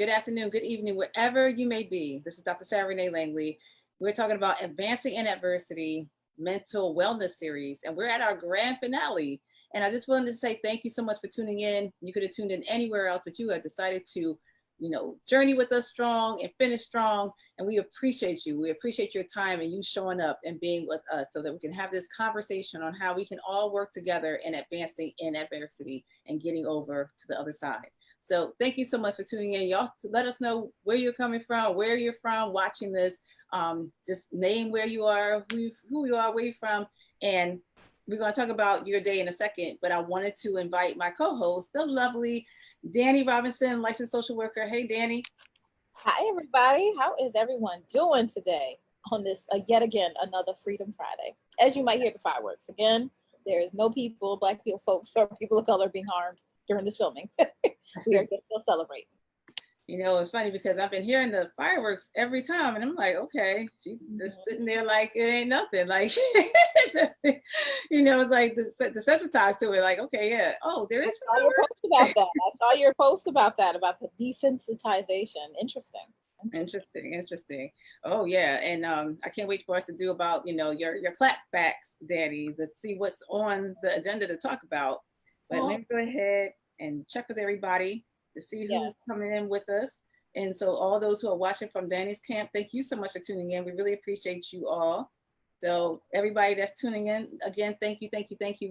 good afternoon, good evening, wherever you may be. This is Dr. Sarah Renee Langley. We're talking about Advancing in Adversity Mental Wellness Series, and we're at our grand finale. And I just wanted to say thank you so much for tuning in. You could have tuned in anywhere else, but you have decided to, journey with us strong and finish strong. And we appreciate you. We appreciate your time and you showing up and being with us so that we can have this conversation on how we can all work together in advancing in adversity and getting over to the other side. So thank you so much for tuning in. Y'all let us know where you're coming from, where you're from, watching this. Just name where you are, who you are, where you're from. And we're going to talk about your day in a second, but I wanted to invite my co-host, the lovely Dani Robinson, licensed social worker. Hey, Dani. Hi, everybody. How is everyone doing today on this, yet again, another Freedom Friday? As you might hear the fireworks. Again, there is no people, Black people, folks, or people of color being harmed during this filming. We are just still celebrating. It's funny because I've been hearing the fireworks every time and I'm like, okay, she's just sitting there like it ain't nothing. Like, it's like desensitized to it. Like, okay, yeah. Oh, there is I saw your post about that. I saw your post about that, about the desensitization. Interesting. Oh yeah, and I can't wait for us to do about your clapbacks, Dani. Let's see what's on the agenda to talk about. But let me go ahead and check with everybody to see who's coming in with us. And so all those who are watching from Dani's camp, thank you so much for tuning in. We really appreciate you all. So everybody that's tuning in, again, thank you.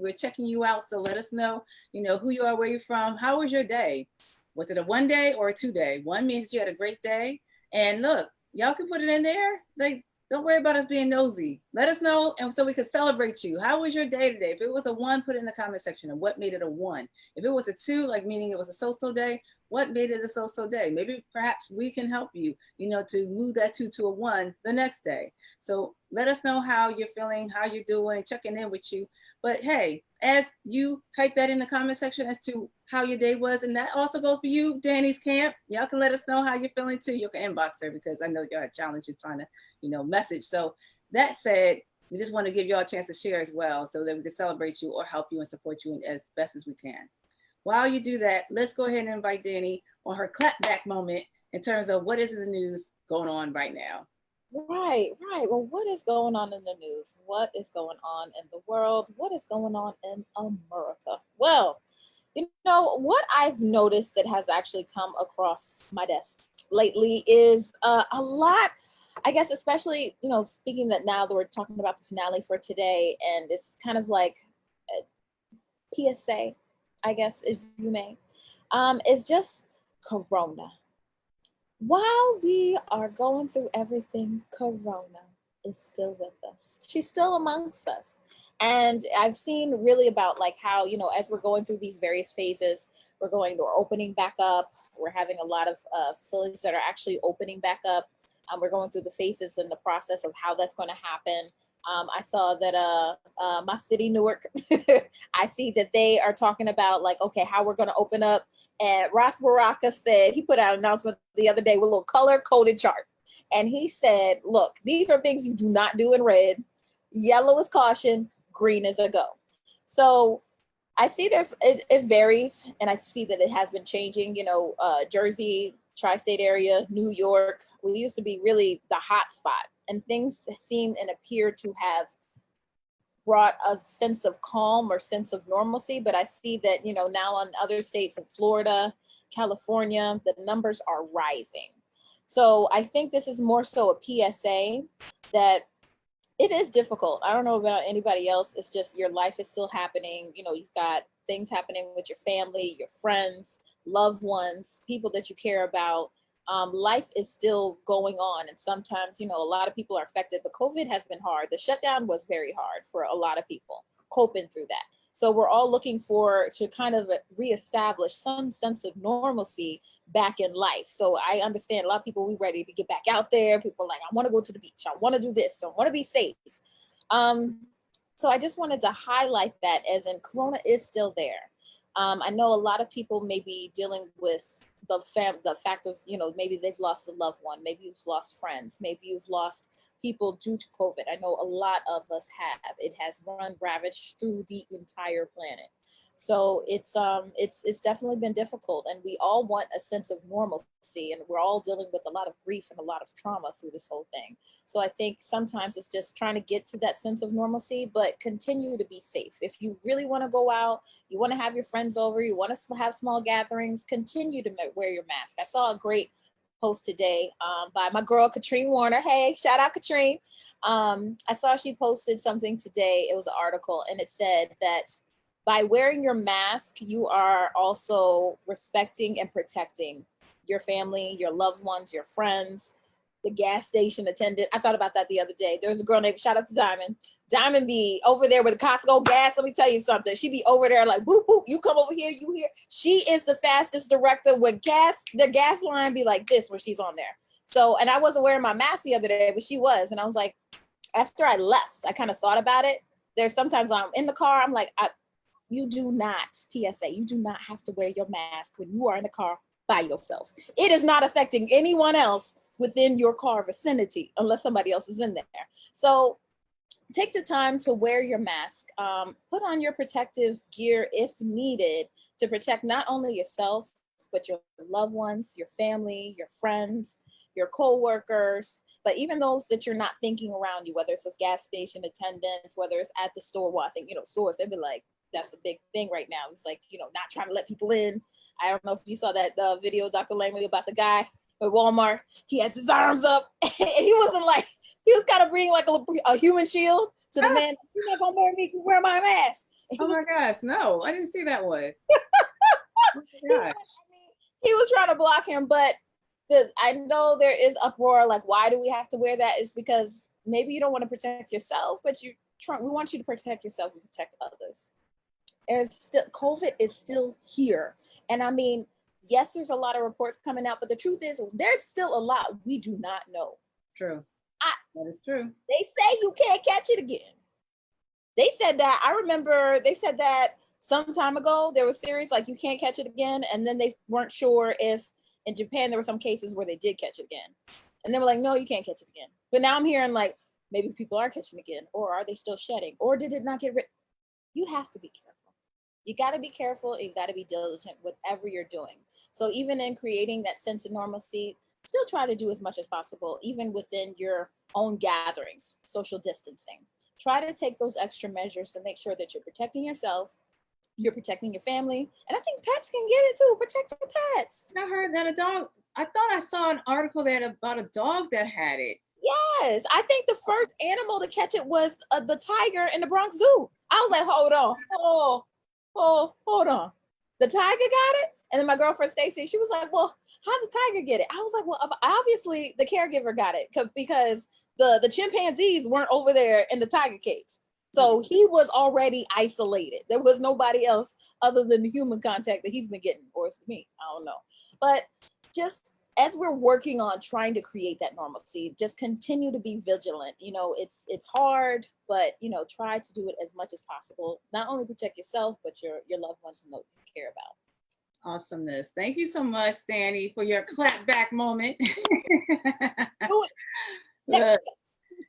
We're checking you out. So let us know, who you are, where you're from. How was your day? Was it a 1 day or a 2 day? One means you had a great day. And look, y'all can put it in there. Like, don't worry about us being nosy. Let us know, and so we can celebrate you. How was your day today? If it was a 1, put it in the comment section of what made it a 1. If it was a 2, like meaning it was a so-so day, what made it a so-so day? Maybe perhaps we can help you, to move that 2 to a 1 the next day. So let us know how you're feeling, how you're doing, checking in with you. But hey, as you type that in the comment section as to how your day was, and that also goes for you, Dani's camp, y'all can let us know how you're feeling too. You can inbox her because I know y'all had challenges trying to, message. So that said, we just want to give y'all a chance to share as well so that we can celebrate you or help you and support you as best as we can. While you do that, let's go ahead and invite Dani on her clapback moment in terms of what is in the news going on right now. Right. Well, what is going on in the news? What is going on in the world? What is going on in America? Well, what I've noticed that has actually come across my desk lately is a lot, I guess, especially, speaking that now that we're talking about the finale for today, and it's kind of like a PSA, I guess, if you may, is just Corona. While we are going through everything, Corona is still with us. She's still amongst us. And I've seen really about like how, as we're going through these various phases, we're opening back up. We're having a lot of facilities that are actually opening back up. We're going through the phases and the process of how that's going to happen. I saw that my city, Newark, I see that they are talking about like, okay, how we're going to open up. And Ross Baraka said, he put out an announcement the other day with a little color-coded chart. And he said, look, these are things you do not do in red. Yellow is caution, green is a go. So I see it varies, and I see that it has been changing. Jersey, tri-state area, New York, we used to be really the hot spot, and things seem and appear to have brought a sense of calm or sense of normalcy. But I see that, now on other states in Florida, California, the numbers are rising. So I think this is more so a PSA that it is difficult. I don't know about anybody else. It's just your life is still happening. You've got things happening with your family, your friends, loved ones, people that you care about. Life is still going on. And sometimes, a lot of people are affected, but COVID has been hard. The shutdown was very hard for a lot of people coping through that. So we're all looking to kind of reestablish some sense of normalcy back in life. So I understand a lot of people, we ready to get back out there. People are like, I want to go to the beach. I want to do this. I want to be safe. So I just wanted to highlight that, as in Corona is still there. I know a lot of people may be dealing with the fact of, maybe they've lost a loved one, maybe you've lost friends, maybe you've lost people due to COVID. I know a lot of us have. It has run ravage through the entire planet. So it's definitely been difficult, and we all want a sense of normalcy, and we're all dealing with a lot of grief and a lot of trauma through this whole thing. So I think sometimes it's just trying to get to that sense of normalcy, but continue to be safe. If you really want to go out, you want to have your friends over, you want to have small gatherings, continue to wear your mask. I saw a great post today by my girl Katrine Warner. Hey, shout out Katrine. I saw she posted something today. It was an article, and it said that by wearing your mask, you are also respecting and protecting your family, your loved ones, your friends, the gas station attendant. I thought about that the other day. There was a girl named, shout out to Diamond. Diamond be over there with Costco gas. Let me tell you something. She be over there like, boop, boop, you come over here, you here. She is the fastest director when their gas line be like this when she's on there. So, and I wasn't wearing my mask the other day, but she was. And I was like, after I left, I kind of thought about it. There's sometimes I'm in the car, I'm like, you do not, PSA, you do not have to wear your mask when you are in the car by yourself. It is not affecting anyone else within your car vicinity unless somebody else is in there. So take the time to wear your mask. Put on your protective gear if needed to protect not only yourself, but your loved ones, your family, your friends, your co-workers, but even those that you're not thinking around you, whether it's a gas station attendants, whether it's at the store. Well, I think, stores, they'd be like, that's a big thing right now. It's like, not trying to let people in. I don't know if you saw that video, Dr. Langley, about the guy at Walmart. He has his arms up and he wasn't like, he was kind of bringing like a human shield to the man. You're not gonna wear me, you wear my mask. Oh my gosh, no, I didn't see that one. Oh my gosh. He was trying to block him, but I know there is uproar, like, why do we have to wear that? It's because maybe you don't want to protect yourself, but we want you to protect yourself and protect others. COVID is still here. And I mean, yes, there's a lot of reports coming out, but the truth is there's still a lot we do not know. True. That is true. They say you can't catch it again. They said that. I remember they said that some time ago. There was series like you can't catch it again. And then they weren't sure if in Japan there were some cases where they did catch it again. And they were like, no, you can't catch it again. But now I'm hearing like maybe people are catching it again, or are they still shedding, or did it not get rid? You have to be careful. You got to be careful, and you got to be diligent whatever you're doing. So even in creating that sense of normalcy, still try to do as much as possible, even within your own gatherings, social distancing. Try to take those extra measures to make sure that you're protecting yourself, you're protecting your family, and I think pets can get it too. Protect your pets. I heard that a dog, I thought I saw an article about a dog that had it. Yes, I think the first animal to catch it was the tiger in the Bronx Zoo. I was like, hold on. Hold on. The tiger got it? And then my girlfriend Stacy, she was like, well, how'd the tiger get it? I was like, well, obviously the caregiver got it because the chimpanzees weren't over there in the tiger cage. So he was already isolated. There was nobody else other than the human contact that he's been getting, or it's me, I don't know. But just as we're working on trying to create that normalcy, just continue to be vigilant. It's hard, but try to do it as much as possible. Not only protect yourself, but your loved ones and those you care about. Awesomeness. Thank you so much, Dani, for your clap back moment.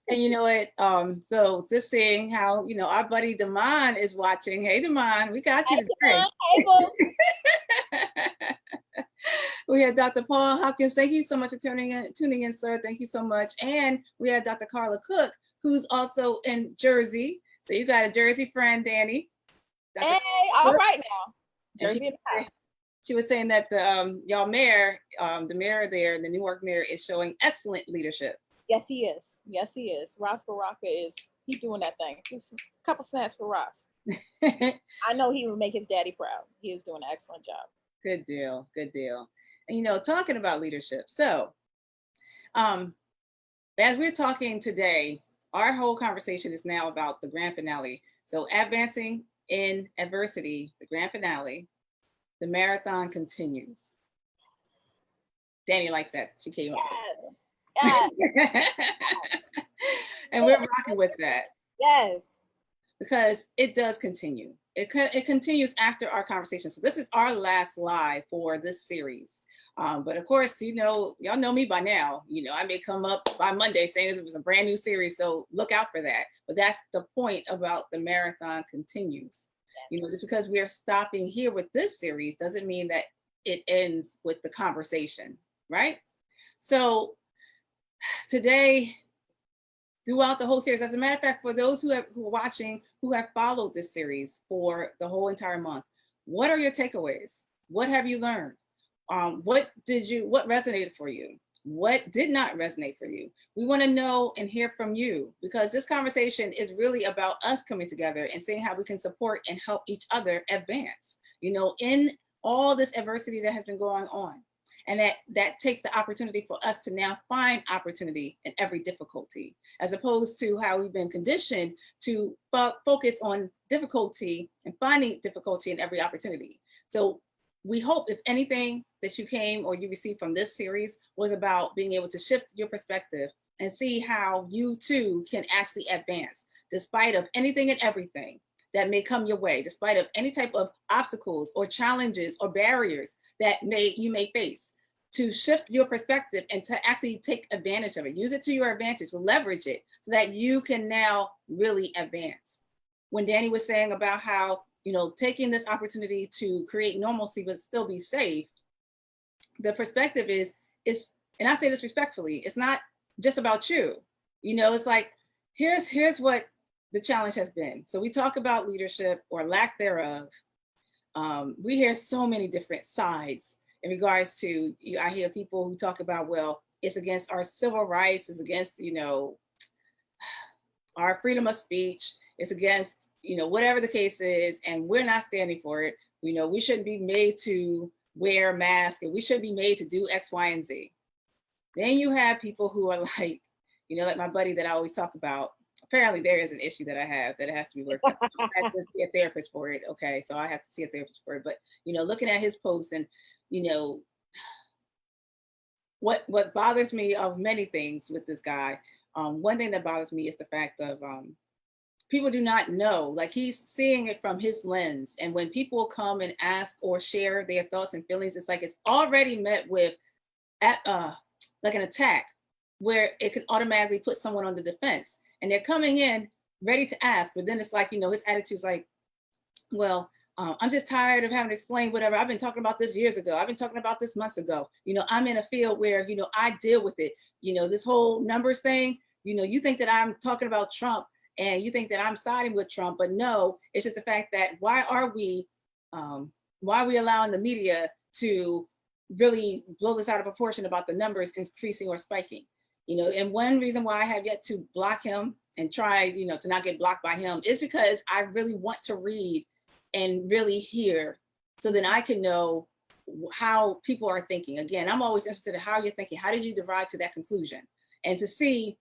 And you know what? So just seeing how our buddy Damon is watching. Hey, Damon, we got you today. Hey, boo. We had Dr. Paul Hopkins. Thank you so much for tuning in, sir. Thank you so much. And we had Dr. Carla Cook, who's also in Jersey. So you got a Jersey friend, Dani. Hey, all right now. Jersey. She was saying that the y'all mayor, the mayor there, the Newark mayor, is showing excellent leadership. Yes, he is. Yes, he is. Ross Baraka he's doing that thing. Just a couple snaps for Ross. I know he would make his daddy proud. He is doing an excellent job. Good deal. Good deal. And talking about leadership. So as we're talking today, our whole conversation is now about the grand finale. So advancing in adversity, the grand finale, the marathon continues. Dani likes that. She came up. Yes. And we're rocking with that. Yes. Because it does continue. It continues after our conversation. So this is our last live for this series. But of course, y'all know me by now. I may come up by Monday saying it was a brand new series. So look out for that. But that's the point about the marathon continues. You know, just because we are stopping here with this series doesn't mean that it ends with the conversation, right? So today, throughout the whole series, as a matter of fact, for those who are watching, who have followed this series for the whole entire month, what are your takeaways? What have you learned? What resonated for you? What did not resonate for you? We want to know and hear from you, because this conversation is really about us coming together and seeing how we can support and help each other advance, you know, in all this adversity that has been going on. And that takes the opportunity for us to now find opportunity in every difficulty, as opposed to how we've been conditioned to focus on difficulty and finding difficulty in every opportunity. So we hope, if anything that you came or you received from this series was about being able to shift your perspective and see how you too can actually advance despite of anything and everything that may come your way, despite of any type of obstacles or challenges or barriers that you may face, to shift your perspective and to actually take advantage of it. Use it to your advantage, leverage it so that you can now really advance. When Dani was saying about how, you know, taking this opportunity to create normalcy but still be safe, the perspective is, and I say this respectfully, it's not just about you. You know, it's like, here's what the challenge has been. So we talk about leadership or lack thereof. We hear so many different sides in regards to, I hear people who talk about, well, it's against our civil rights, it's against, you know, our freedom of speech, it's against, you know, whatever the case is, and we're not standing for it. You know, we shouldn't be made to wear masks, and we shouldn't be made to do X, Y, and Z. Then you have people who are like, you know, like my buddy that I always talk about. Apparently there is an issue that I have that has to be worked out. So I have to see a therapist for it. Okay, so I have to see a therapist for it. But, you know, looking at his posts and, you know, what bothers me of many things with this guy, one thing that bothers me is the fact of people do not know, like, he's seeing it from his lens. And when people come and ask or share their thoughts and feelings, it's like it's already met with like an attack where it could automatically put someone on the defense. And they're coming in ready to ask, but then it's like, you know, his attitude's like, well, I'm just tired of having to explain whatever. I've been talking about this years ago. I've been talking about this months ago. You know, I'm in a field where, you know, I deal with it. You know, this whole numbers thing, you know, you think that I'm talking about Trump and you think that I'm siding with Trump, but no, it's just the fact that why are we allowing the media to really blow this out of proportion about the numbers increasing or spiking? You know, and one reason why I have yet to block him and try, you know, to not get blocked by him is because I really want to read and really hear, so then I can know how people are thinking. Again, I'm always interested in how you're thinking. How did you derive to that conclusion? And to see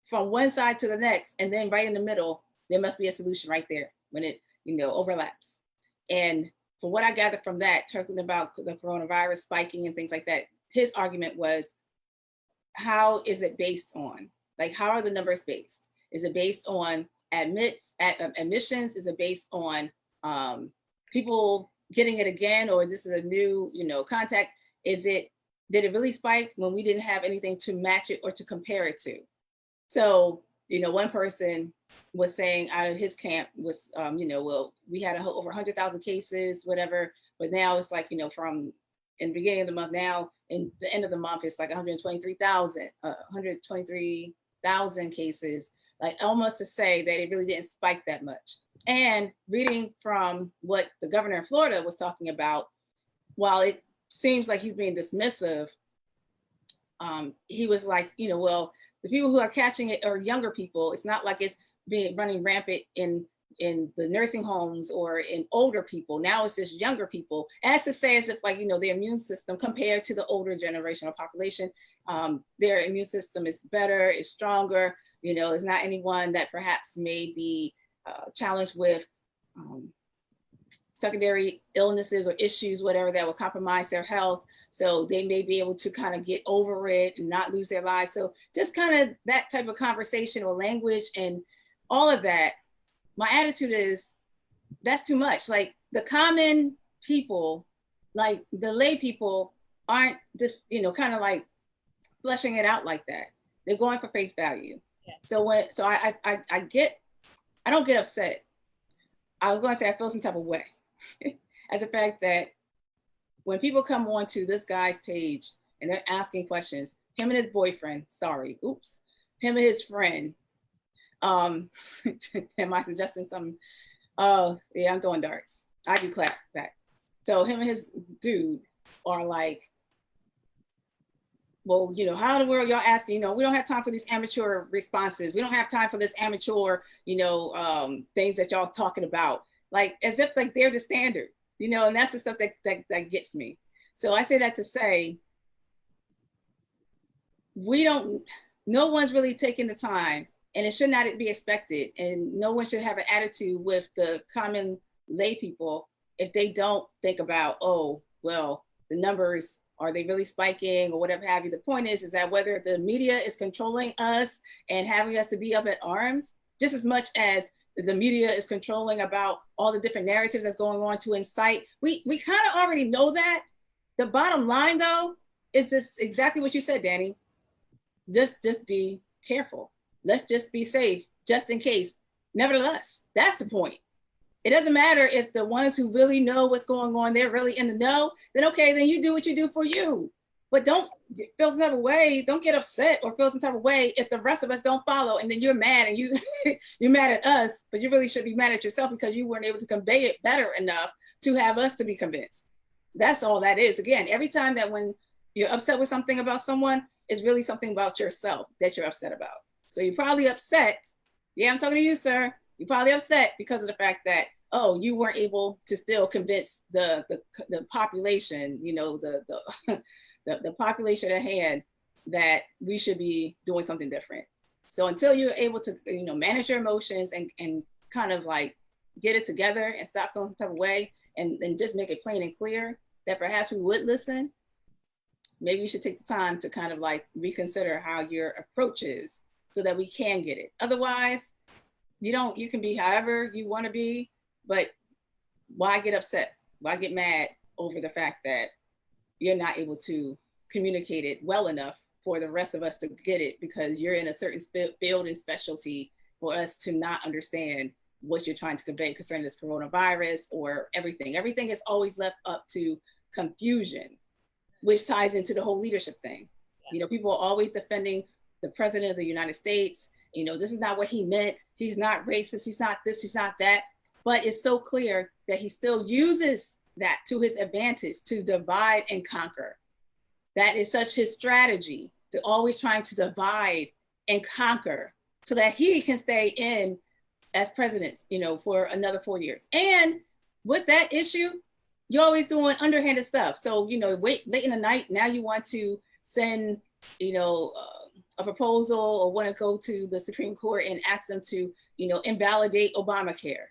from one side to the next, and then right in the middle, there must be a solution right there when it, you know, overlaps. And from what I gathered from that, talking about the coronavirus spiking and things like that, his argument was, how is it based on? Like, how are the numbers based? Is it based on admissions? Is it based on people getting it again, or this is a new, you know, contact? Did it really spike when we didn't have anything to match it or to compare it to? So, you know, one person was saying out of his camp was, you know, well, we had over 100,000 cases, whatever, but now it's like, you know, from in the beginning of the month now, in the end of the month, it's like 123,000 cases, like almost to say that it really didn't spike that much. And reading from what the governor of Florida was talking about, while it seems like he's being dismissive, he was like, you know, well, the people who are catching it are younger people. It's not like it's running rampant in the nursing homes or in older people. Now it's just younger people, as to say, as if, like, you know, their immune system compared to the older generational population, their immune system is better, is stronger. You know, it's not anyone that perhaps may be challenged with secondary illnesses or issues, whatever, that will compromise their health. So they may be able to kind of get over it and not lose their lives. So just kind of that type of conversation or language and all of that. My attitude is, that's too much. Like, the common people, like the lay people, aren't just, you know, kind of like fleshing it out like that. They're going for face value. Yeah. So I don't get upset. I was going to say I feel some type of way at the fact that when people come onto this guy's page and they're asking questions, him and his boyfriend, sorry, oops, him and his friend, am I suggesting something? Oh, yeah, I'm throwing darts. I do clap back. So him and his dude are like, well, you know, how in the world y'all asking, you know, we don't have time for these amateur responses. We don't have time for this amateur, you know, things that y'all talking about. Like as if like they're the standard, you know, and that's the stuff that gets me. So I say that to say, no one's really taking the time, and it should not be expected. And no one should have an attitude with the common lay people if they don't think about, oh, well, the numbers, are they really spiking or whatever have you? The point is that whether the media is controlling us and having us to be up at arms, just as much as the media is controlling about all the different narratives that's going on to incite, we kind of already know that. The bottom line though, is this exactly what you said, Dani. Just be careful. Let's just be safe, just in case. Nevertheless, that's the point. It doesn't matter if the ones who really know what's going on, they're really in the know, then okay, then you do what you do for you. But don't feel some type of way, don't get upset or feel some type of way if the rest of us don't follow, and then you're mad and you're mad at us, but you really should be mad at yourself because you weren't able to convey it better enough to have us to be convinced. That's all that is. Again, every time that when you're upset with something about someone, it's really something about yourself that you're upset about. So you're probably upset. Yeah, I'm talking to you, sir. You're probably upset because of the fact that, oh, you weren't able to still convince the population, you know, the population at hand that we should be doing something different. So until you're able to, you know, manage your emotions and kind of like get it together and stop feeling some type of way and just make it plain and clear that perhaps we would listen, maybe you should take the time to kind of like reconsider how your approach is so that we can get it. Otherwise, you can be however you want to be, but why get upset? Why get mad over the fact that you're not able to communicate it well enough for the rest of us to get it because you're in a certain field and specialty for us to not understand what you're trying to convey concerning this coronavirus or everything. Everything is always left up to confusion, which ties into the whole leadership thing. You know, people are always defending the president of the United States. You know, this is not what he meant. He's not racist. He's not this, he's not that. But it's so clear that he still uses that to his advantage to divide and conquer. That is such his strategy, to always trying to divide and conquer so that he can stay in as president, you know, for another 4 years. And with that issue, you're always doing underhanded stuff. So, you know, late in the night, now you want to send, you know, a proposal or want to go to the Supreme Court and ask them to, you know, invalidate Obamacare.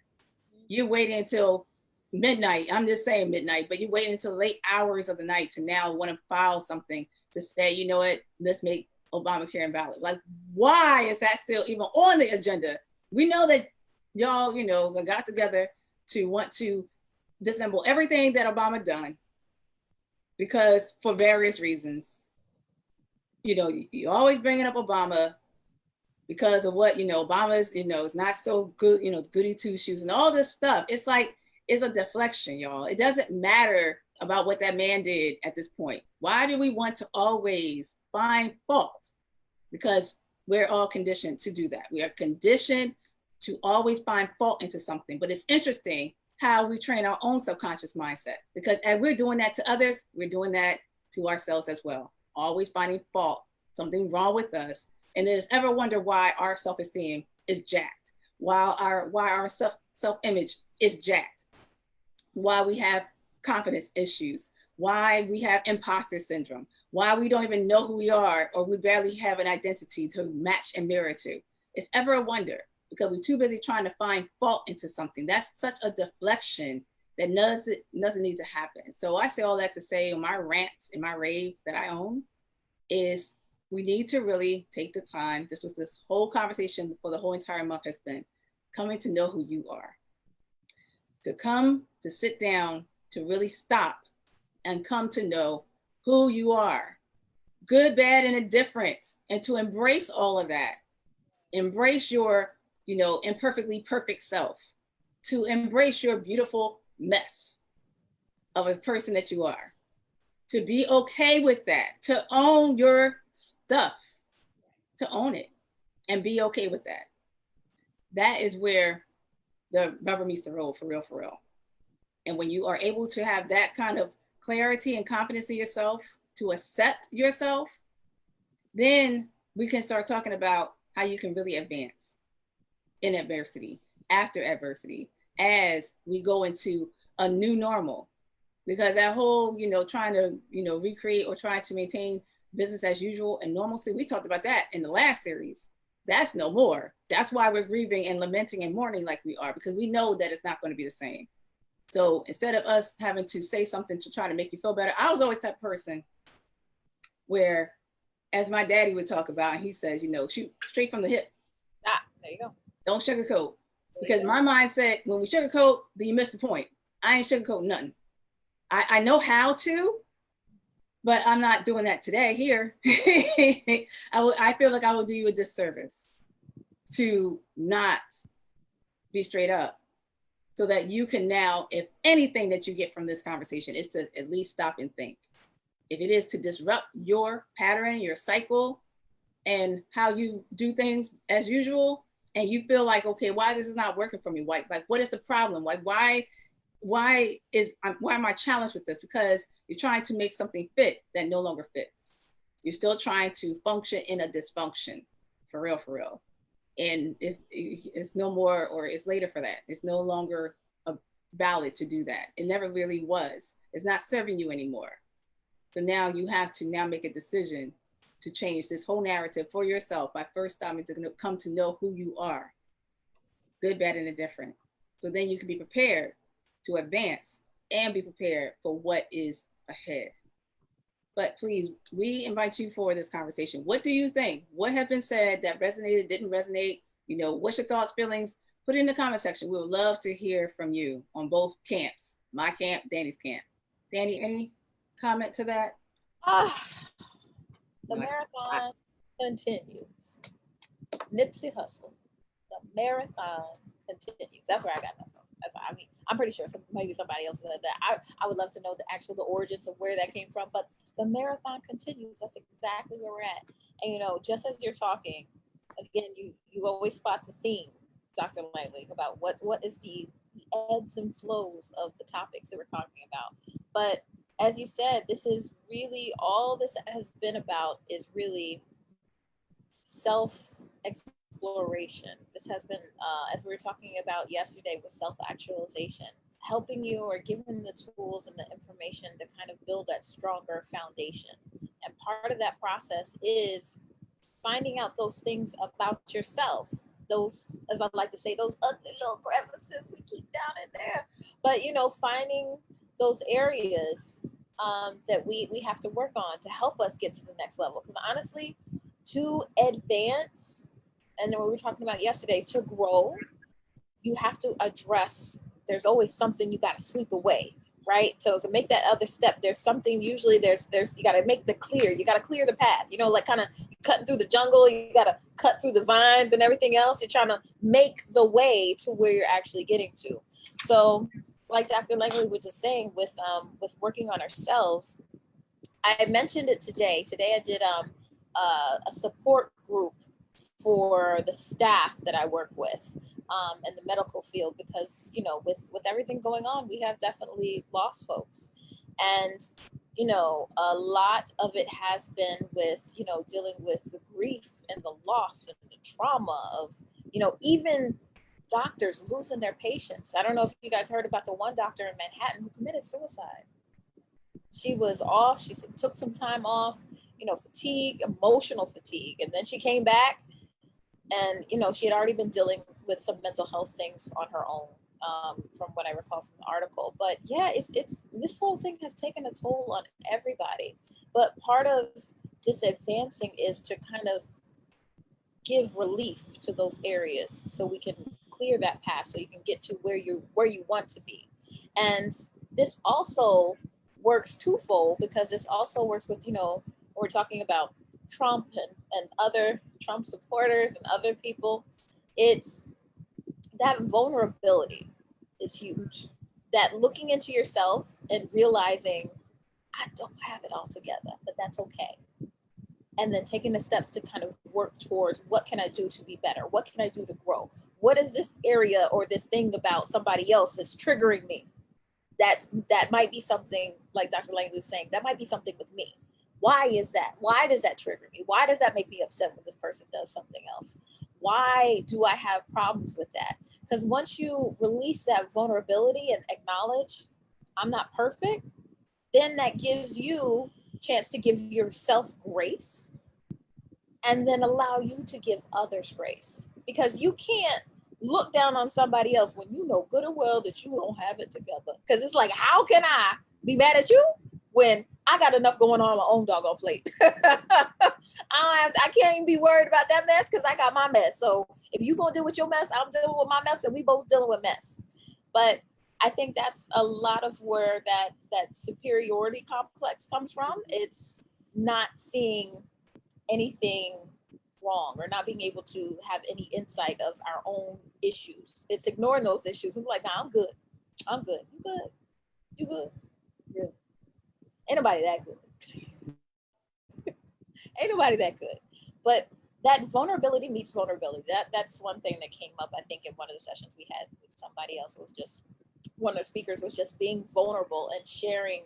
You're waiting until midnight. I'm just saying midnight, but you're waiting until late hours of the night to now want to file something to say, you know what, let's make Obamacare invalid. Like, why is that still even on the agenda? We know that y'all, you know, got together to want to disassemble everything that Obama done because for various reasons. You know, you always bringing up Obama because of what, you know, Obama's, you know, is not so good, you know, goody two shoes and all this stuff. It's like, it's a deflection, y'all. It doesn't matter about what that man did at this point. Why do we want to always find fault? Because we're all conditioned to do that. We are conditioned to always find fault into something. But it's interesting how we train our own subconscious mindset, because as we're doing that to others, we're doing that to ourselves as well. Always finding fault, something wrong with us. And then ever wonder why our self-esteem is jacked, why our self-image is jacked, why we have confidence issues, why we have imposter syndrome, why we don't even know who we are, or we barely have an identity to match and mirror to. It's ever a wonder because we're too busy trying to find fault into something. That's such a deflection that doesn't need to happen. So I say all that to say, my rant and my rave that I own is we need to really take the time. This whole conversation for the whole entire month has been coming to know who you are. To come to sit down, to really stop and come to know who you are, good, bad, and indifferent, and to embrace all of that. Embrace your, you know, imperfectly perfect self. to embrace your beautiful mess of a person that you are, to be okay with that, to own your stuff, to own it and be okay with that. That is where the rubber meets the road, for real, for real. And when you are able to have that kind of clarity and confidence in yourself, to accept yourself, then we can start talking about how you can really advance in adversity, after adversity, as we go into a new normal. Because that whole, trying to, recreate or try to maintain business as usual and normalcy, we talked about that in the last series. That's no more. That's why we're grieving and lamenting and mourning like we are, because we know that it's not going to be the same. So instead of us having to say something to try to make you feel better, I was always that person where, as my daddy would talk about, he says, shoot straight from the hip. There you go. Don't sugarcoat. Because my mindset, when we sugarcoat, then you miss the point. I ain't sugarcoating nothing. I know how to, but I'm not doing that today here. I feel like I will do you a disservice to not be straight up, so that you can now, if anything that you get from this conversation is to at least stop and think. If it is to disrupt your pattern, your cycle, and how you do things as usual, and you feel like, okay, why this is not working for me? Like what is the problem? Like, why am I challenged with this? Because you're trying to make something fit that no longer fits. You're still trying to function in a dysfunction, for real, for real. And it's no more, or it's later for that. It's no longer valid to do that. It never really was. It's not serving you anymore. So now you have to now make a decision to change this whole narrative for yourself by first starting to come to know who you are, good, bad, and indifferent. So then you can be prepared to advance and be prepared for what is ahead. But please, we invite you for this conversation. What do you think? What have been said that resonated, didn't resonate? What's your thoughts, feelings? Put it in the comment section. We would love to hear from you on both camps, my camp, Dani's camp. Dani, any comment to that? The marathon continues. Nipsey Hussle. The marathon continues. That's where I got that from. I'm pretty sure maybe somebody else said that. I would love to know the origins of where that came from, but the marathon continues. That's exactly where we're at. And just as you're talking, again, you always spot the theme, Dr. Langley, about what is the ebbs and flows of the topics that we're talking about. But as you said, this is really all this has been about, is really self-exploration. This has been, as we were talking about yesterday, with self-actualization, helping you or giving the tools and the information to kind of build that stronger foundation. And part of that process is finding out those things about yourself, those, as I like to say, those ugly little crevices we keep down in there. But finding those areas that we have to work on to help us get to the next level. Because honestly, to advance, and then we were talking about yesterday, to grow, you have to address, there's always something you got to sweep away, right? So to make that other step, there's something, usually there's you got to make the clear, you got to clear the path, like kind of cutting through the jungle, you got to cut through the vines and everything else. You're trying to make the way to where you're actually getting to. So like Dr. Langley was just saying, with working on ourselves, I mentioned it today. Today I did a support group for the staff that I work with in the medical field, because with everything going on, we have definitely lost folks, and a lot of it has been with dealing with the grief and the loss and the trauma of even doctors losing their patients. I don't know if you guys heard about the one doctor in Manhattan who committed suicide. She was off. She took some time off, fatigue, emotional fatigue. And then she came back and, she had already been dealing with some mental health things on her own, from what I recall from the article. But yeah, it's this whole thing has taken a toll on everybody. But part of this advancing is to kind of give relief to those areas so we can clear that path, so you can get to where you want to be. And this also works twofold, because this also works with, we're talking about Trump and other Trump supporters and other people. It's that vulnerability. is huge. That looking into yourself and realizing I don't have it all together, but that's okay. And then taking the steps to kind of work towards what can I do to be better? What can I do to grow? What is this area or this thing about somebody else that's triggering me? That might be something, like Dr. Langley was saying, that might be something with me. Why is that? Why does that trigger me? Why does that make me upset when this person does something else? Why do I have problems with that? Because once you release that vulnerability and acknowledge, I'm not perfect, then that gives you a chance to give yourself grace and then allow you to give others grace. Because you can't look down on somebody else when you know good and well that you don't have it together. Because it's like, how can I be mad at you when I got enough going on my own doggone plate? I can't even be worried about that mess because I got my mess. So if you're going to deal with your mess, I'm dealing with my mess, and we both dealing with mess. But I think that's a lot of where that superiority complex comes from. It's not seeing anything wrong or not being able to have any insight of our own issues. It's ignoring those issues. I'm like, nah, I'm good. I'm good. You good? You good? Yeah. Ain't nobody that good. Ain't nobody that good. But that vulnerability meets vulnerability. That's one thing that came up, I think, in one of the sessions we had with somebody else. It was just one of the speakers was just being vulnerable and sharing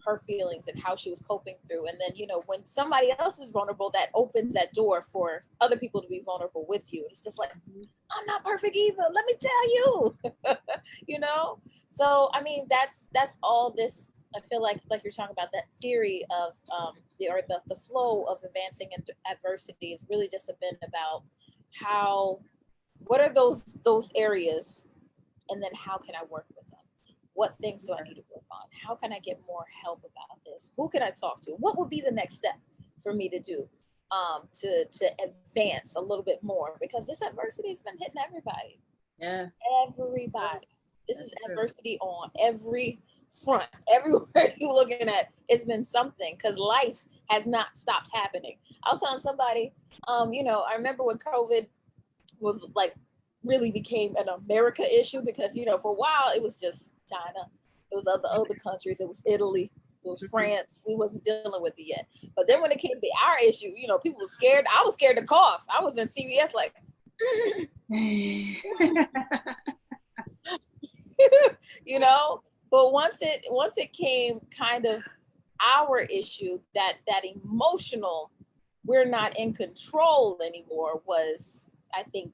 her feelings and how she was coping through. And then, when somebody else is vulnerable, that opens that door for other people to be vulnerable with you. It's just like, I'm not perfect either. Let me tell you, So, I mean, that's all this. I feel like you're talking about that theory of the flow of advancing into adversity is really just been about what are those areas, and then how can I work with them? What things do I need to work on? How can I get more help about this? Who can I talk to? What would be the next step for me to do to advance a little bit more? Because this adversity has been hitting everybody. Yeah. Everybody. This is adversity on every front. Everywhere you're looking at, it's been something, because life has not stopped happening. I was telling somebody, I remember when COVID was like really became an America issue, because for a while it was just China, it was other countries, it was Italy, it was France. We wasn't dealing with it yet. But then when it came to our issue, people were scared. I was scared to cough. I was in CVS like but once it came kind of our issue, that emotional, we're not in control anymore, was, I think,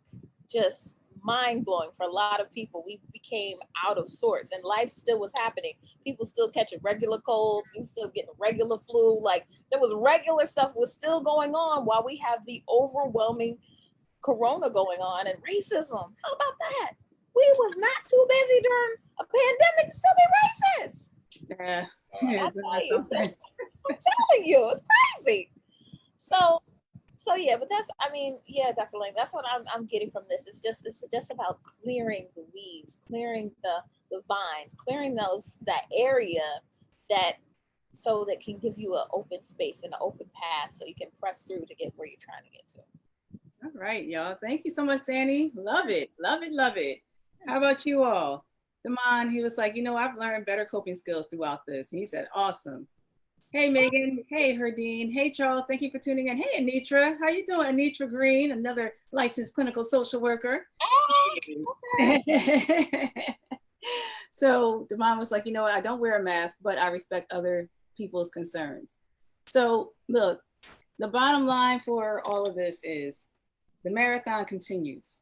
just mind-blowing for a lot of people. We became out of sorts, and life still was happening. People still catching regular colds, you still getting regular flu. Like, there was regular stuff was still going on while we have the overwhelming corona going on and racism. How about that? We was not too busy during a pandemic to still be racist. Yeah. I'm telling you, it's crazy. So yeah, but Dr. Lang, that's what I'm getting from this. It's just about clearing the weeds, clearing the vines, clearing that area so that can give you an open space and an open path so you can press through to get where you're trying to get to. All right, y'all. Thank you so much, Dani. Love it. Love it. Love it. How about you all? Damon, he was like, I've learned better coping skills throughout this. And he said, awesome. Hey, Megan. Hey, Herdine. Hey, Charles. Thank you for tuning in. Hey, Anitra. How you doing? Anitra Green, another licensed clinical social worker. Okay. So Damon was like, I don't wear a mask, but I respect other people's concerns. So look, the bottom line for all of this is the marathon continues.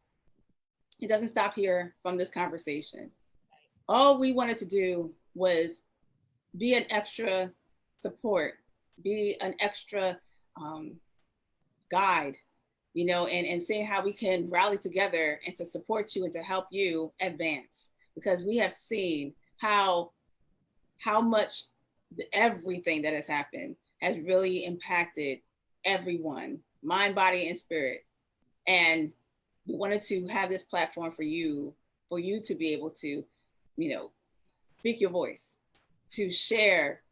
It doesn't stop here from this conversation. All we wanted to do was be an extra support, be an extra guide, and seeing how we can rally together and to support you and to help you advance. Because we have seen how much everything that has happened has really impacted everyone, mind, body, and spirit. And we wanted to have this platform for you to be able to, speak your voice, to share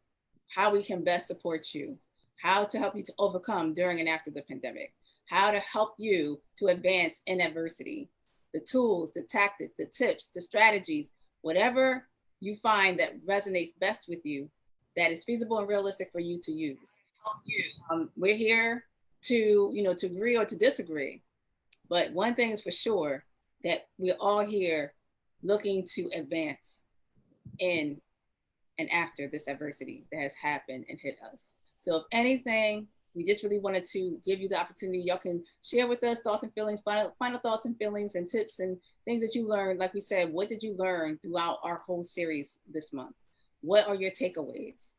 how we can best support you, how to help you to overcome during and after the pandemic, how to help you to advance in adversity, the tools, the tactics, the tips, the strategies, whatever you find that resonates best with you, that is feasible and realistic for you to use. We're here to, to agree or to disagree. But one thing is for sure, that we're all here looking to advance in and after this adversity that has happened and hit us. So if anything, we just really wanted to give you the opportunity. Y'all can share with us thoughts and feelings, final thoughts and feelings and tips and things that you learned. Like we said, what did you learn throughout our whole series this month? What are your takeaways?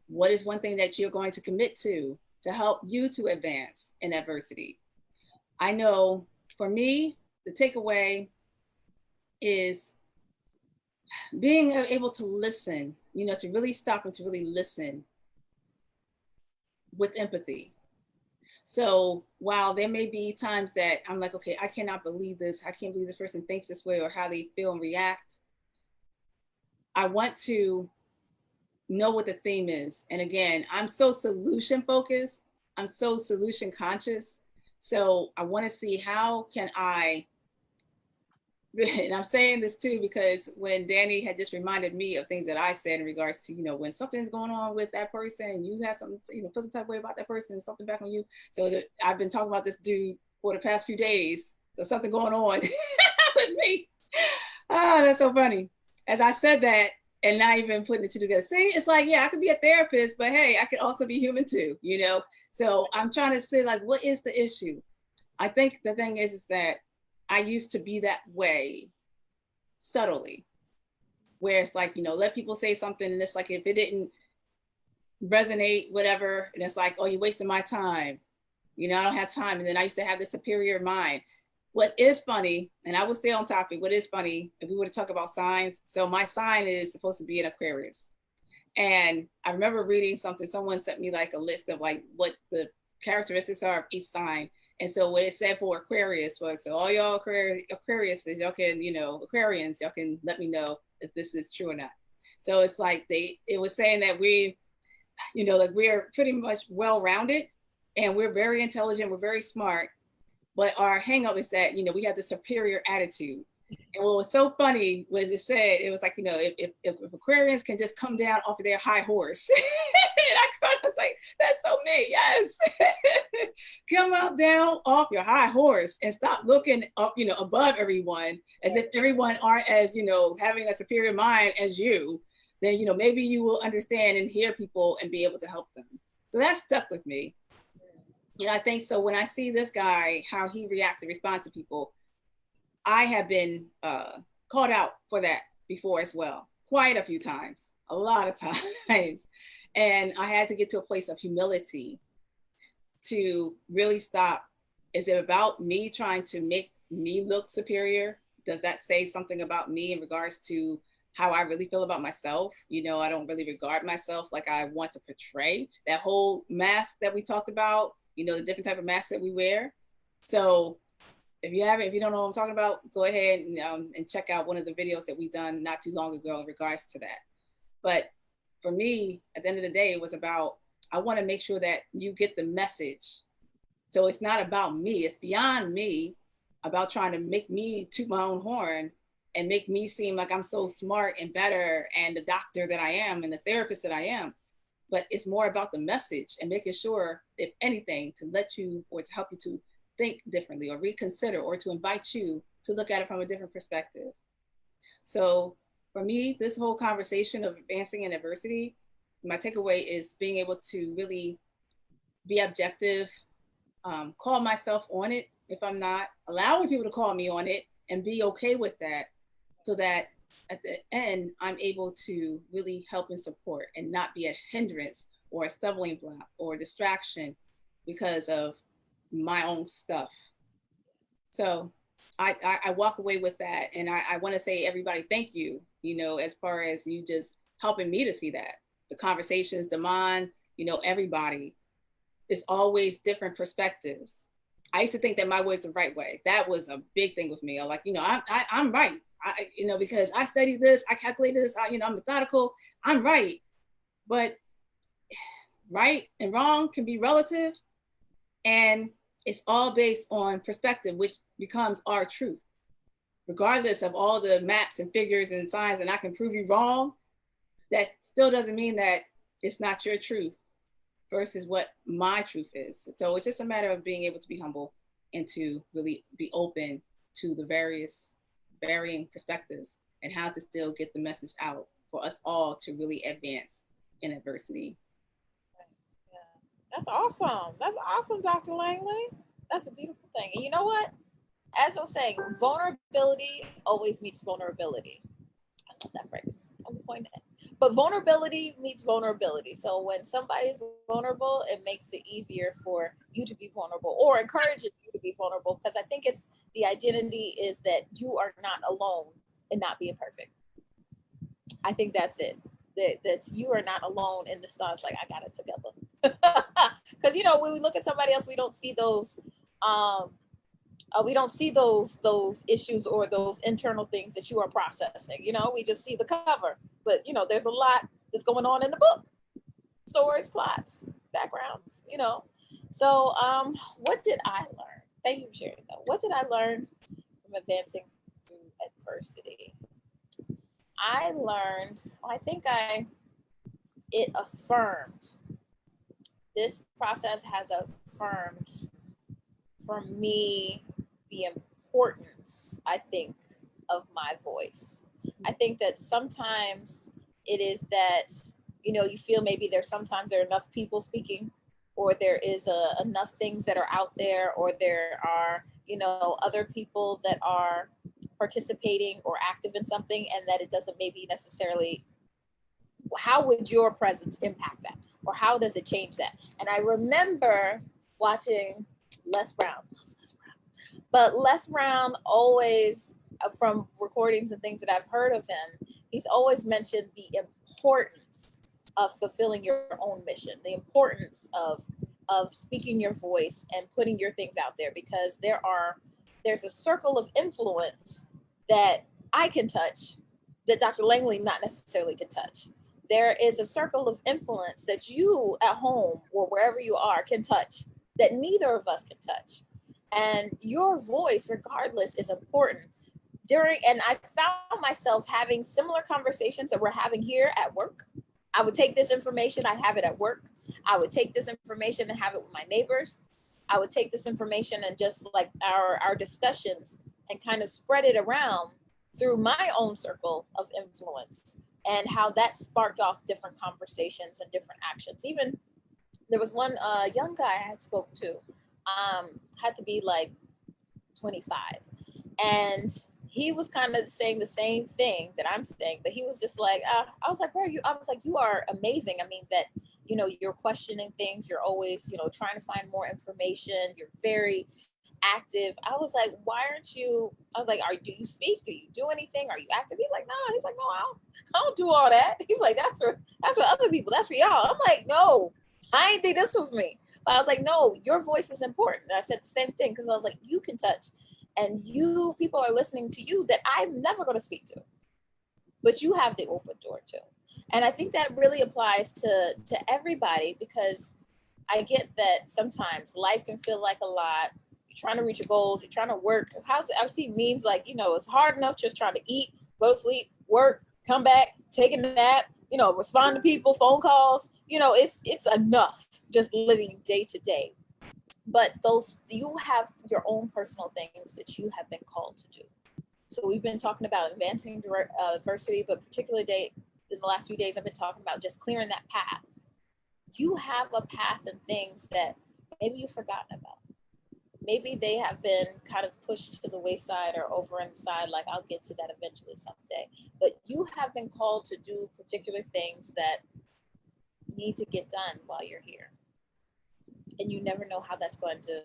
What is one thing that you're going to commit to help you to advance in adversity? I know for me, the takeaway is being able to listen, to really stop and to really listen with empathy. So while there may be times that I'm like, okay, I cannot believe this. I can't believe this person thinks this way or how they feel and react. I want to know what the theme is. And again, I'm so solution focused. I'm so solution conscious. So I want to see how can I, and I'm saying this too, because when Dani had just reminded me of things that I said in regards to, when something's going on with that person, you have something, feel some type of way about that person, something back on you. So I've been talking about this dude for the past few days. There's something going on with me. Oh, that's so funny. As I said that, and not even putting the two together. See, it's like, yeah, I could be a therapist, but hey, I could also be human too, So I'm trying to say, like, what is the issue? I think the thing is that I used to be that way subtly, where it's like, let people say something, and it's like, if it didn't resonate, whatever, and it's like, oh, you're wasting my time. I don't have time. And then I used to have this superior mind. What is funny, and I will stay on topic, what is funny, if we were to talk about signs, so my sign is supposed to be an Aquarius. And I remember reading something, someone sent me like a list of like what the characteristics are of each sign. And so what it said for Aquarius was, so all y'all Aquarius, y'all can, Aquarians, y'all can let me know if this is true or not. So it's like it was saying that we, like we're pretty much well-rounded and we're very intelligent, we're very smart. But our hang up is that, we have the superior attitude. And what was so funny was it said, it was like, if Aquarians can just come down off of their high horse. And I was like, that's so me, yes. Come out down off your high horse and stop looking up, above everyone, as if everyone are as, having a superior mind as you. Then, maybe you will understand and hear people and be able to help them. So that stuck with me. I think so when I see this guy, how he reacts and responds to people, I have been called out for that before as well, quite a few times, a lot of times. And I had to get to a place of humility to really stop. Is it about me trying to make me look superior? Does that say something about me in regards to how I really feel about myself? I don't really regard myself like I want to portray. That whole mask that we talked about, the different type of masks that we wear. So if you don't know what I'm talking about, go ahead and check out one of the videos that we've done not too long ago in regards to that. But for me, at the end of the day, it was about, I want to make sure that you get the message. So it's not about me, it's beyond me, about trying to make me toot my own horn and make me seem like I'm so smart and better and the doctor that I am and the therapist that I am. But it's more about the message and making sure, if anything, to let you or to help you to think differently or reconsider or to invite you to look at it from a different perspective. So for me, this whole conversation of advancing in adversity, my takeaway is being able to really be objective, call myself on it if I'm not, allowing people to call me on it and be okay with that, so that at the end, I'm able to really help and support and not be a hindrance or a stumbling block or a distraction because of my own stuff. So I walk away with that. And I want to say, everybody, thank you, as far as you just helping me to see that. The conversations, Damon, everybody, it's always different perspectives. I used to think that my way is the right way. That was a big thing with me. I'm like, I'm right. Because I studied this, I calculated this, I'm methodical, I'm right. But right and wrong can be relative, and it's all based on perspective, which becomes our truth. regardless of all the maps and figures and signs, and I can prove you wrong, that still doesn't mean that it's not your truth versus what my truth is. So it's just a matter of being able to be humble and to really be open to the various varying perspectives and how to still get the message out for us all to really advance in adversity. Yeah. That's awesome. That's awesome, Dr. Langley. That's a beautiful thing. And you know what? As I was saying, vulnerability always meets vulnerability. I love that phrase. I'm pointing at. But vulnerability meets vulnerability. So when somebody's vulnerable, it makes it easier for you to be vulnerable or encourages you to be vulnerable. Because I think it's the identity is that you are not alone in not being perfect. I think that's it. That you are not alone in the stars. Like, I got it together. Because you know, when we look at somebody else, we don't see those. We don't see those issues or those internal things that you are processing. You know, we just see the cover. But you know, there's a lot that's going on in the book. Stories, plots, backgrounds. You know. So, what did I learn? Thank you for sharing that. What did I learn from advancing through adversity? I learned, it affirmed, this process has affirmed for me the importance, I think, of my voice. I think that sometimes it is that, you know, you feel maybe sometimes there are enough people speaking, or there is enough things that are out there, or there are, you know, other people that are participating or active in something, and that it doesn't maybe necessarily, how would your presence impact that, or how does it change that? And I remember watching Les Brown, but Les Brown always, from recordings and things that I've heard of him, he's always mentioned the importance of fulfilling your own mission, the importance of speaking your voice and putting your things out there, because there's a circle of influence that I can touch that Dr. Langley not necessarily can touch. There is a circle of influence that you at home or wherever you are can touch that neither of us can touch. And your voice, regardless, is important. And I found myself having similar conversations that we're having here at work. I would take this information, I have it at work. I would take this information and have it with my neighbors. I would take this information and just like our discussions and kind of spread it around through my own circle of influence, and how that sparked off different conversations and different actions. Even there was one young guy I had spoke to, had to be like 25. And he was kind of saying the same thing that I'm saying, but he was just like, I was like, bro, you are amazing. I mean, that, you know, you're questioning things. You're always, you know, trying to find more information. You're very active. I was like, why aren't you? I was like, do you speak? Do you do anything? Are you active? He's like, no. He's like, no, I don't do all that. He's like, that's for other people. That's for y'all. I'm like, no, I ain't think this was me. But I was like, no, your voice is important. And I said the same thing, because I was like, you can touch, and people are listening to you that I'm never going to speak to, but you have the open door too. And I think that really applies to everybody, because I get that sometimes life can feel like a lot. You're trying to reach your goals. You're trying to work. I've seen memes like, you know, it's hard enough just trying to eat, go to sleep, work, come back, take a nap, you know, respond to people, phone calls. You know, it's enough just living day to day. But you have your own personal things that you have been called to do. So we've been talking about advancing diversity, but particularly in the last few days, I've been talking about just clearing that path. You have a path and things that maybe you've forgotten about. Maybe they have been kind of pushed to the wayside or over on the side, like I'll get to that eventually someday. But you have been called to do particular things that need to get done while you're here. And you never know how that's going to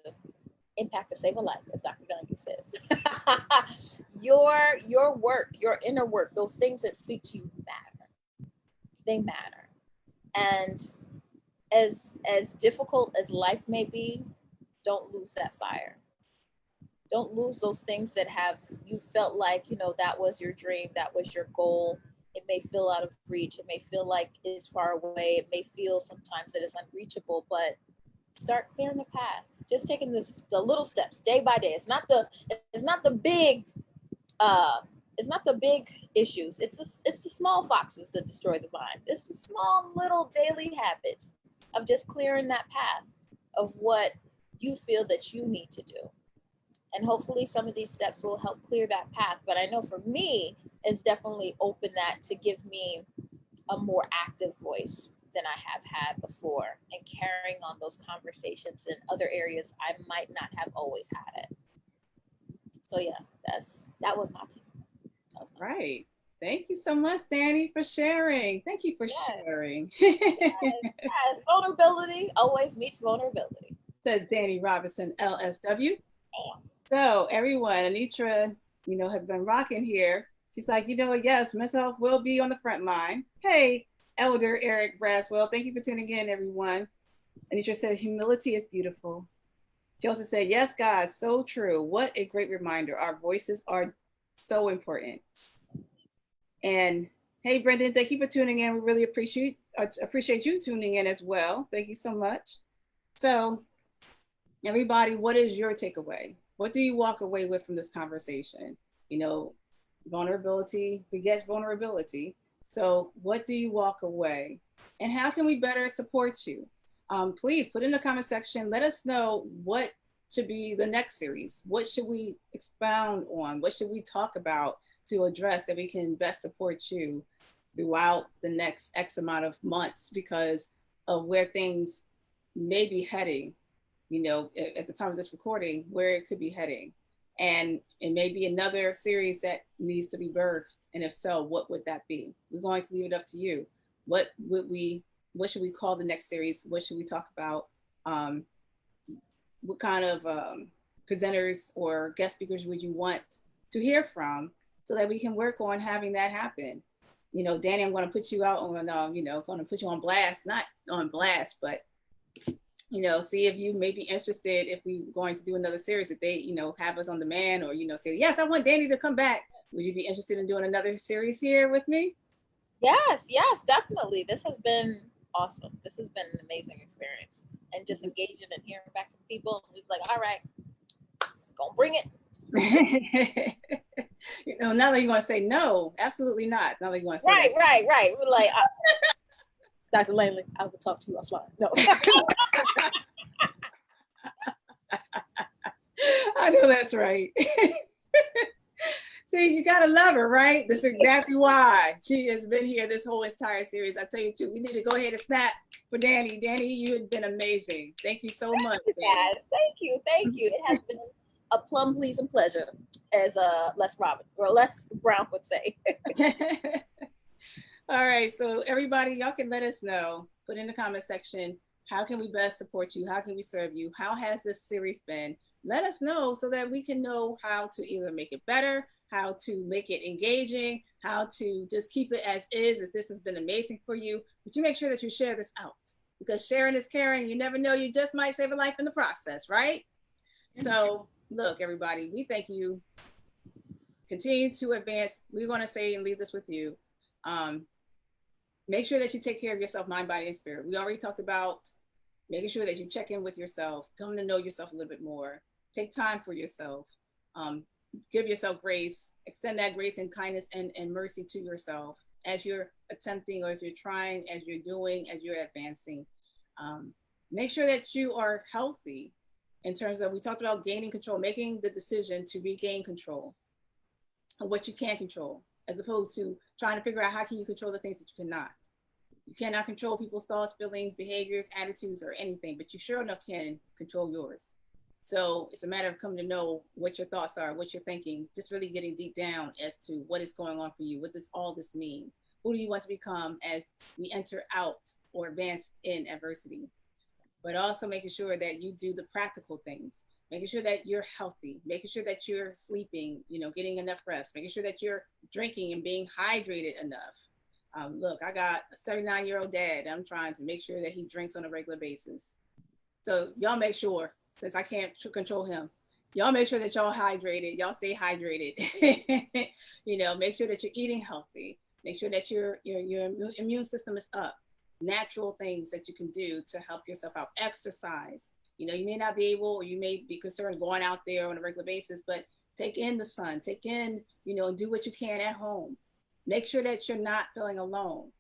impact or save a life, as Dr. Dani says. Your work, your inner work, those things that speak to you matter. They matter. And as difficult as life may be, don't lose that fire. Don't lose those things that you felt like, you know, that was your dream, that was your goal. It may feel out of reach. It may feel like it's far away. It may feel sometimes that it's unreachable, but start clearing the path. Just taking the little steps day by day. It's not the big it's not the big issues. It's the small foxes that destroy the vine. It's the small little daily habits of just clearing that path of what you feel that you need to do. And hopefully some of these steps will help clear that path. But I know for me, it's definitely opened that to give me a more active voice than I have had before, and carrying on those conversations in other areas I might not have always had it. So yeah, that was my take. Right. Thank you so much, Dani, for sharing. Thank you for Yes. sharing. Yes, vulnerability always meets vulnerability. Says Dani Robinson, LSW. So everyone, Anitra, has been rocking here. She's like, yes, mental health will be on the front line. Hey, Elder Eric Braswell, thank you for tuning in, everyone. Anitra said, humility is beautiful. She also said, yes, guys, so true. What a great reminder. Our voices are so important. And hey, Brendan, thank you for tuning in. We really appreciate you tuning in as well. Thank you so much. So everybody, what is your takeaway? What do you walk away with from this conversation? Vulnerability begets vulnerability. So what do you walk away? And how can we better support you? Please put in the comment section. Let us know what should be the next series. What should we expound on? What should we talk about to address that we can best support you throughout the next X amount of months because of where things may be heading, at the time of this recording, where it could be heading. And it may be another series that needs to be birthed. And if so, what would that be? We're going to leave it up to you. What should we call the next series? What should we talk about? What kind of presenters or guest speakers would you want to hear from so that we can work on having that happen? Dani, I'm going to put you out on, going to put you on blast, not on blast, but, see if you may be interested if we're going to do another series, if they, have us on demand or, say, yes, I want Dani to come back. Would you be interested in doing another series here with me? Yes, definitely. This has been awesome. This has been an amazing experience. And just engaging and hearing back from people, and like, all right, gonna bring it. Not that you're going to say no, absolutely not. Not that you want to say right. We're like, Dr. Langley, I will talk to you offline. No. I know that's right. See, you gotta love her, right? That's exactly why she has been here this whole entire series. I tell you too, we need to go ahead and snap for Dani. Dani, you have been amazing. Thank you so much. Thank you. It has been a plum pleasing pleasure, as Les Brown would say. All right, so everybody, y'all can let us know. Put in the comment section, how can we best support you? How can we serve you? How has this series been? Let us know so that we can know how to either make it better, how to make it engaging, how to just keep it as is if this has been amazing for you. But you make sure that you share this out because sharing is caring. You never know, you just might save a life in the process, right? So look, everybody, we thank you. Continue to advance. We're going to say and leave this with you. Make sure that you take care of yourself, mind, body, and spirit. We already talked about making sure that you check in with yourself, come to know yourself a little bit more, take time for yourself, give yourself grace, extend that grace and kindness and mercy to yourself as you're attempting or as you're trying, as you're doing, as you're advancing. Make sure that you are healthy in terms of, we talked about gaining control, making the decision to regain control of what you can control, as opposed to trying to figure out how can you control the things that you cannot. You cannot control people's thoughts, feelings, behaviors, attitudes, or anything, but you sure enough can control yours. So it's a matter of coming to know what your thoughts are, what you're thinking, just really getting deep down as to what is going on for you. What does all this mean? Who do you want to become as we enter out or advance in adversity? But also making sure that you do the practical things, making sure that you're healthy, making sure that you're sleeping, getting enough rest, making sure that you're drinking and being hydrated enough. Look, I got a 79-year-old dad. I'm trying to make sure that he drinks on a regular basis. So y'all make sure, since I can't control him, y'all make sure that y'all hydrated, y'all stay hydrated. Make sure that you're eating healthy. Make sure that your immune system is up. Natural things that you can do to help yourself out. Exercise. You may not be able, or you may be concerned going out there on a regular basis, but Take in the sun, take in, and do what you can at home. Make sure that you're not feeling alone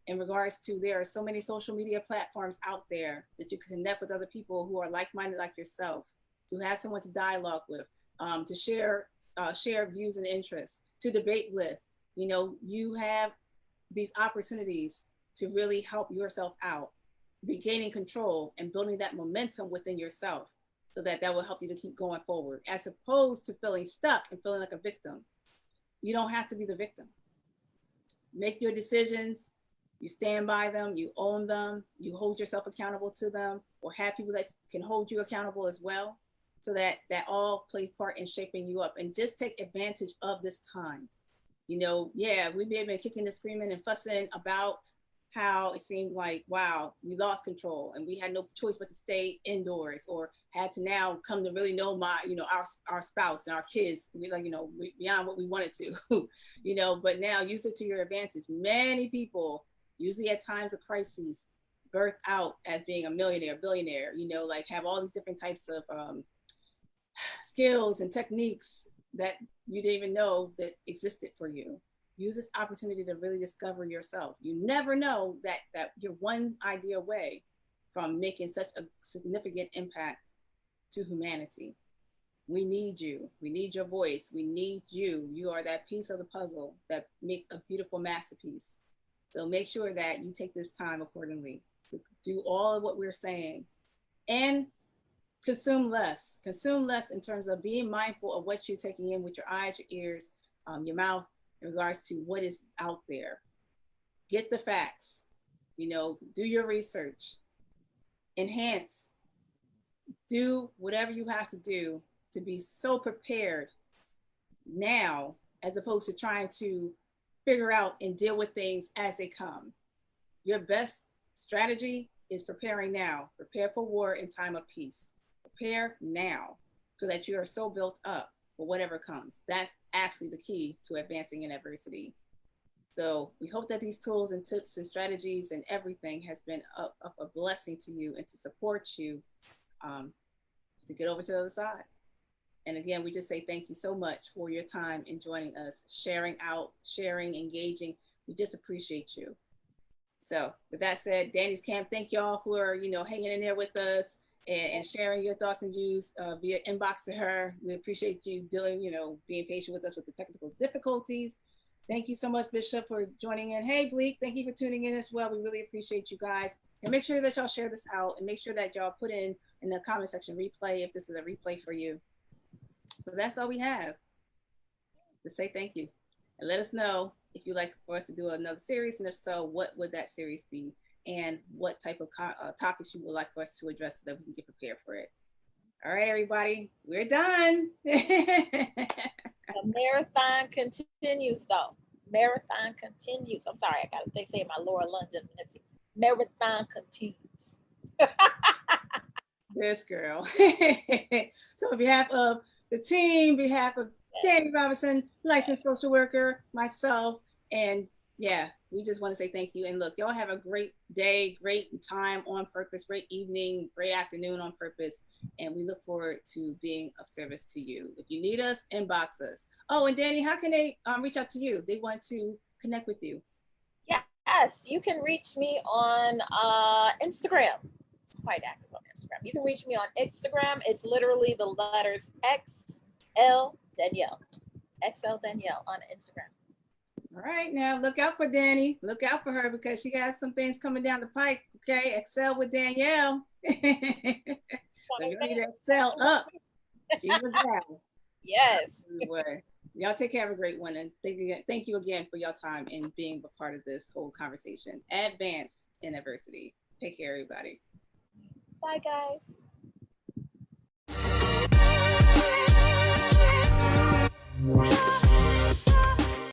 in regards to there are so many social media platforms out there that you can connect with other people who are like-minded like yourself, to have someone to dialogue with, to share views and interests, to debate with. You have these opportunities to really help yourself out, regaining control and building that momentum within yourself, so that will help you to keep going forward, as opposed to feeling stuck and feeling like a victim. You don't have to be the victim. Make your decisions, you stand by them, you own them, you hold yourself accountable to them, or have people that can hold you accountable as well, so that all plays part in shaping you up. And just take advantage of this time. Yeah, we may have been kicking and screaming and fussing about how it seemed like, wow, we lost control and we had no choice but to stay indoors, or had to now come to really know our spouse and our kids, beyond what we wanted to, but now use it to your advantage. Many people, usually at times of crises, birth out as being a millionaire, billionaire, like have all these different types of skills and techniques that you didn't even know that existed for you. Use this opportunity to really discover yourself. You never know that you're one idea away from making such a significant impact to humanity. We need you. We need your voice. We need you. You are that piece of the puzzle that makes a beautiful masterpiece. So make sure that you take this time accordingly to do all of what we're saying, and consume less. Consume less in terms of being mindful of what you're taking in with your eyes, your ears, your mouth, in regards to what is out there. Get the facts, do your research, enhance, do whatever you have to do to be so prepared now, as opposed to trying to figure out and deal with things as they come. Your best strategy is preparing now. Prepare for war in time of peace. Prepare now, so that you are so built up for whatever comes. That's actually the key to advancing in adversity. So we hope that these tools and tips and strategies and everything has been a blessing to you and to support you to get over to the other side. And again, we just say thank you so much for your time in joining us, sharing, engaging. We just appreciate you. So with that said, Dani's Camp, thank y'all for, hanging in there with us and sharing your thoughts and views via inbox to her. We appreciate you being patient with us with the technical difficulties. Thank you so much, Bishop, for joining in. Hey, Bleak, thank you for tuning in as well. We really appreciate you guys. And make sure that y'all share this out, and make sure that y'all put in the comment section replay if this is a replay for you. So that's all we have to say. Thank you. And let us know if you'd like for us to do another series, and if so, what would that series be? And what type of topics you would like for us to address, so that we can get prepared for it. All right, everybody, we're done. The marathon continues, though. Marathon continues. I'm sorry, they say my Laura London. Marathon continues. This girl. So on behalf of the team, on behalf of Dani Robinson, licensed social worker, myself, and yeah, we just want to say thank you. And look, y'all have a great day, great time on purpose, great evening, great afternoon on purpose. And we look forward to being of service to you. If you need us, inbox us. Oh, and Dani, how can they reach out to you? They want to connect with you. Yes, you can reach me on Instagram. I'm quite active on Instagram. You can reach me on Instagram. It's literally the letters XL Danielle. XL Danielle on Instagram. All right, now look out for Dani. Look out for her, because she has some things coming down the pike. Okay, Excel with Danielle. So you need to excel up. Yes. Y'all take care of a great one, and thank you again for your time and being a part of this whole conversation. Advance in adversity. Take care, everybody. Bye, guys.